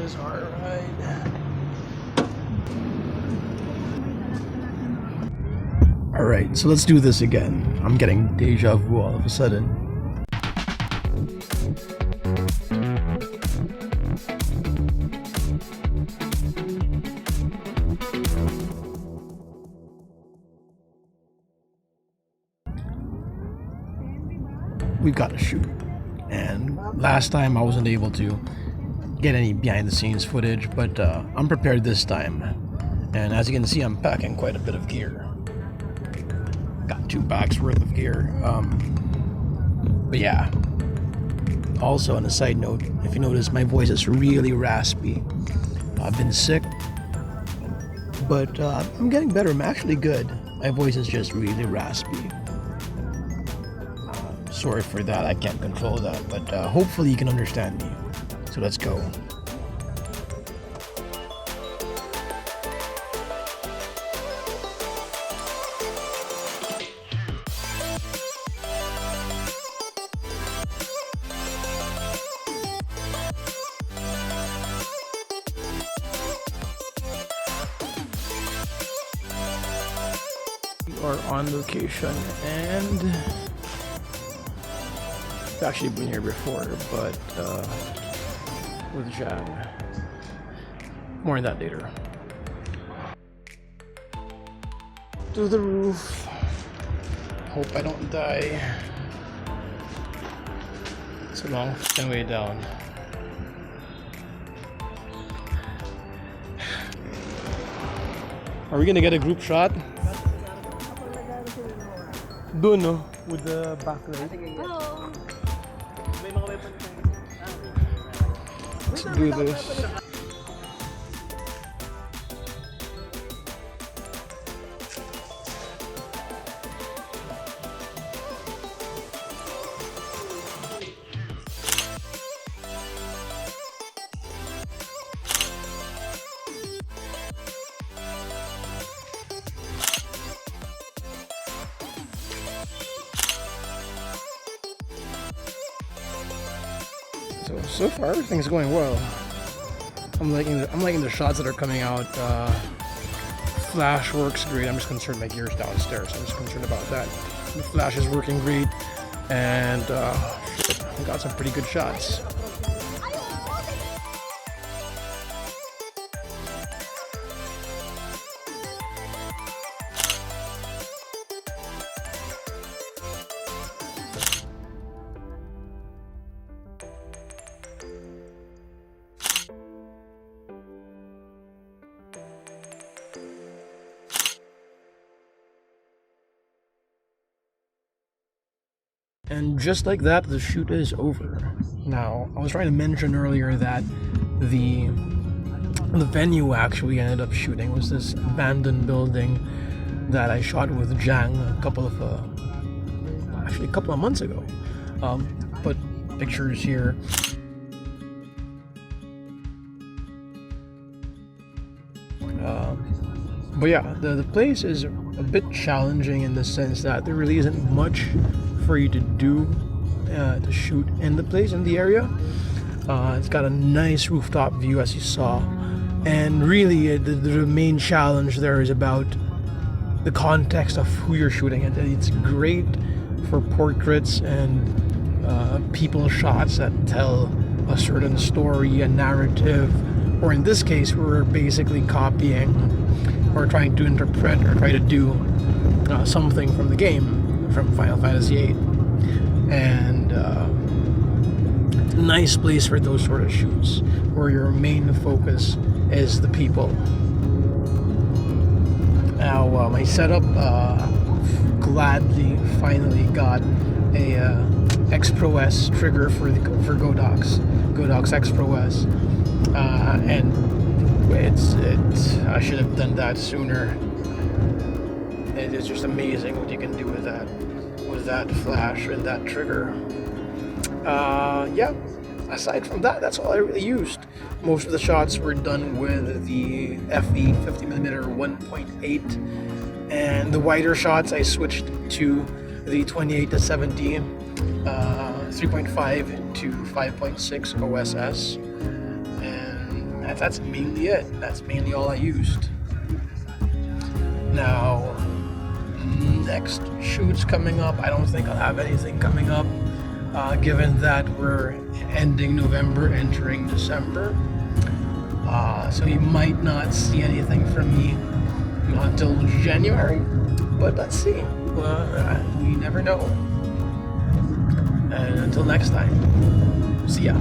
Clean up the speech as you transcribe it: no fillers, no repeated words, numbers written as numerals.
is our ride. Alright, so let's do this again. I'm getting deja vu all of a sudden. We've got to shoot. And last time I wasn't able to get any behind the scenes footage, but I'm prepared this time. And as you can see, I'm packing quite a bit of gear. Got 2 packs worth of gear. But yeah. Also, on a side note, if you notice, my voice is really raspy. I've been sick, but I'm getting better. I'm actually good. My voice is just really raspy. Sorry for that, I can't control that, but hopefully you can understand me. So let's go. We are on location and I've actually been here before, but with Jam. More on that later. To the roof. Hope I don't die. It's a long way down. Are we gonna get a group shot? Doon, no? With the backlight. Hello. Let's do this. So far everything's going well. I'm liking the shots that are coming out. Flash works great. I'm just concerned my gear's downstairs. I'm just concerned about that. The flash is working great, and we got some pretty good shots. And just like that, the shoot is over. Now, I was trying to mention earlier that the venue actually ended up shooting was this abandoned building that I shot with Jang a couple of months ago. Put pictures here. But yeah, the place is a bit challenging in the sense that there really isn't much for you to do to shoot in the place, in the area. It's got a nice rooftop view, as you saw, and really the main challenge there is about the context of who you're shooting at. It's great for portraits and people shots that tell a certain story, a narrative, or in this case we're basically copying or trying to interpret or try to do something from the game, from Final Fantasy VIII. And nice place for those sort of shoots where your main focus is the people. Now my setup gladly finally got a X Pro S trigger for Godox X Pro S, and I should have done that sooner. It is just amazing what you can do with that flash and that trigger. Yeah, aside from that, that's all I really used. Most of the shots were done with the FE 50mm 1.8, and the wider shots I switched to the 28-70 3.5 to 5.6 OSS. And that's mainly it. That's mainly all I used. Now, next shoots coming up, I don't think I'll have anything coming up, given that we're ending November, entering December. So you might not see anything from me until January, but let's see. We never know. And until next time, see ya.